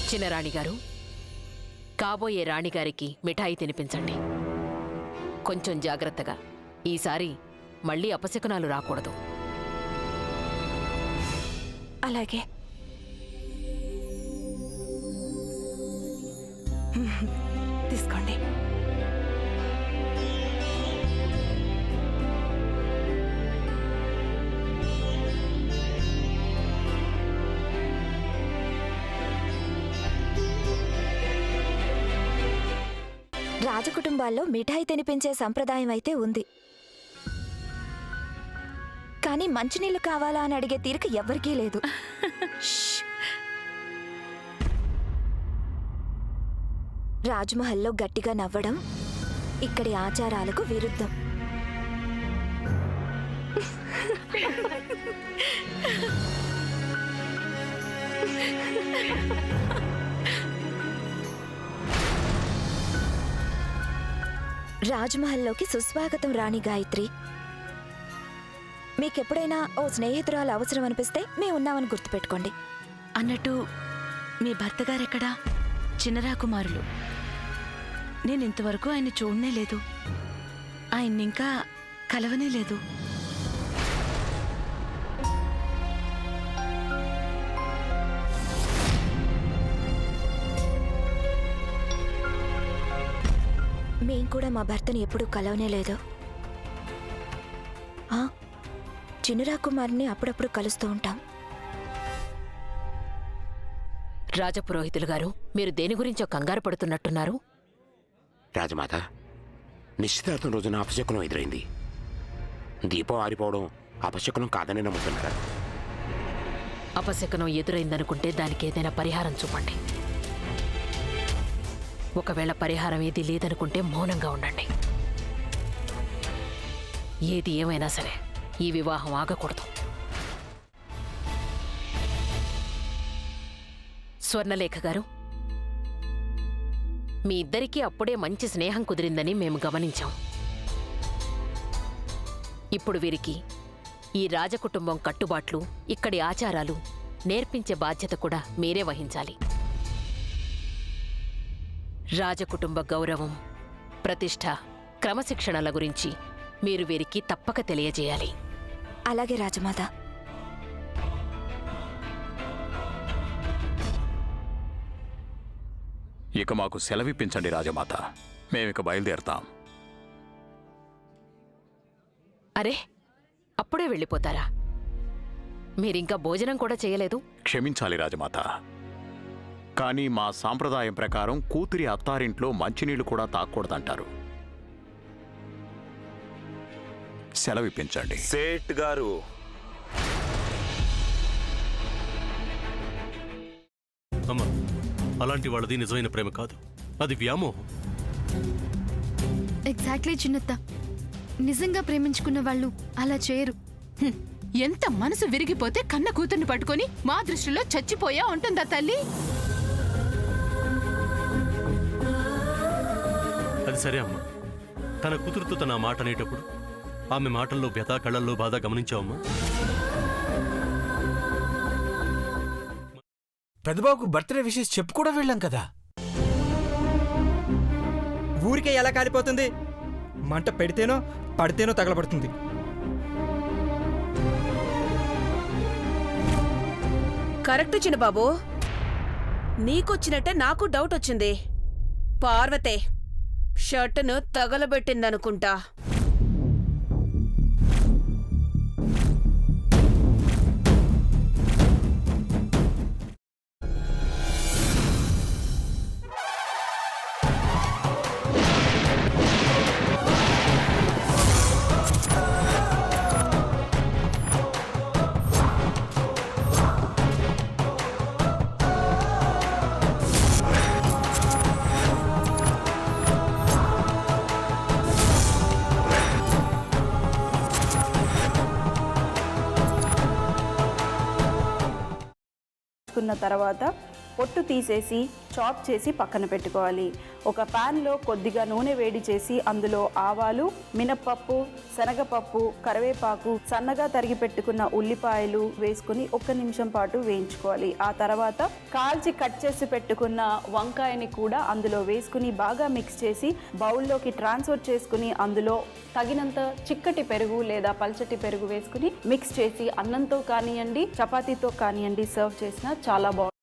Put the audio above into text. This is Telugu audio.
చిన్నరాణి గారు, కాబోయే రాణిగారికి మిఠాయి తినిపించండి. కొంచెం జాగ్రత్తగా. ఈసారి మళ్ళీ అపశకునాలు రాకూడదు. అలాగే. తీసుకోండి. రాజకుటుంబాల్లో మిఠాయి తినిపించే సంప్రదాయం అయితే ఉంది, కానీ మంచినీళ్ళు కావాలా అని అడిగే తీరిక ఎవ్వరికీ లేదు. రాజ్మహల్లో గట్టిగా నవ్వడం ఇక్కడి ఆచారాలకు విరుద్ధం. రాజ్మహల్లోకి సుస్వాగతం రాణి గాయత్రి. మీకెప్పుడైనా ఓ స్నేహితురాలు అవసరం అనిపిస్తే మేమున్నామని గుర్తుపెట్టుకోండి. అన్నట్టు మీ భర్తగారెక్కడా? చిన్నరాకుమారులు. నేనింతవరకు ఆయన్ని చూడనే లేదు, ఆయన్నింకా కలవనే లేదు. మేం కూడా మా భర్తని ఎప్పుడూ కలవనే లేదు. చిన్నరాకుమారిని అప్పుడప్పుడు కలుస్తూ ఉంటాం. రాజపురోహితులు గారు, మీరు దేని గురించో కంగారు పడుతున్నట్టున్నారు? రాజమాత, నిశ్చితార్థం రోజున అపశకునం ఎదురైంది. దీపం ఆరిపోవడం అపశకునం కాదని నమ్ముతున్నారా? అపశకునం ఎదురైందనుకుంటే దానికి ఏదైనా పరిహారం చూపండి. ఒకవేళ పరిహారం ఏది లేదనుకుంటే మౌనంగా ఉండండి. ఏది ఏమైనా సరే ఈ వివాహం ఆగకూడదు. స్వర్ణలేఖ గారు, మీ ఇద్దరికీ అప్పుడే మంచి స్నేహం కుదిరిందని మేము గమనించాం. ఇప్పుడు వీరికి ఈ రాజకుటుంబం కట్టుబాట్లు, ఇక్కడి ఆచారాలు నేర్పించే బాధ్యత కూడా మీరే వహించాలి. రాజకుటుంబ గౌరవం, ప్రతిష్ఠ, క్రమశిక్షణల గురించి మీరు వీరికి తప్పక తెలియజేయాలి. అలాగే రాజమాత. ఇక మాకు సెలవిప్పించండి రాజమాత, మేమిక బయలుదేరతాం. అరే, అప్పుడే వెళ్ళిపోతారా? మీరింకా భోజనం కూడా చేయలేదు. క్షమించాలి రాజమాత, కానీ మా సాంప్రదాయం ప్రకారం కూతురి అత్తారింట్లో మంచినీళ్లు కూడా తాగకూడదంటారు. సెలవిప్పించండి. సేట్ గారు, అమ్మా, అలాంటి వాళ్ళది నిజమైన ప్రేమ కాదు, అది వ్యామోహం. ఎగ్జాక్ట్లీ చిన్నత్త, నిజంగా ప్రేమించుకున్న వాళ్ళు అలా చేయరు. ఎంత మనసు విరిగిపోతే కన్న కూతుర్ని పట్టుకొని మా దృష్టిలో చచ్చిపోయా ఉంటుందా తల్లి? అది సరే అమ్మా, తన కూతురుతో తన మాట అనేటప్పుడు ఆమె మాటల్లో వ్యథ, కళ్ళల్లో బాధ గమనించావమ్మా? పెద్దబాబుకు బర్త్డే విషెస్ చెప్పు కూడా వెళ్ళాం కదా. ఊరికే ఎలా కాలిపోతుంది? మంట పెడితేనో పడితేనో తగలబడుతుంది. కరెక్ట్ చిన్నబాబు, నీకొచ్చినట్టే నాకు డౌట్ వచ్చింది. పార్వతే షర్టును తగలబెట్టిందనుకుంటా. తర్వాత పొట్టు తీసేసి చాప్ చేసి పక్కన పెట్టుకోవాలి. ఒక ప్యాన్లో కొద్దిగా నూనె వేడి చేసి అందులో ఆవాలు, మినప్పప్పు, శనగపప్పు, కరివేపాకు, సన్నగా తరిగి పెట్టుకున్న ఉల్లిపాయలు వేసుకుని 1 నిమిషం పాటు వేయించుకోవాలి. ఆ తర్వాత కాల్చి కట్ చేసి పెట్టుకున్న వంకాయని కూడా అందులో వేసుకుని బాగా మిక్స్ చేసి బౌల్లోకి ట్రాన్స్ఫర్ చేసుకుని అందులో తగినంత చిక్కటి పెరుగు లేదా పల్చటి పెరుగు వేసుకుని మిక్స్ చేసి అన్నంతో కానివ్వండి, చపాతీతో కానివ్వండి సర్వ్ చేసినా చాలా బాగుంటుంది.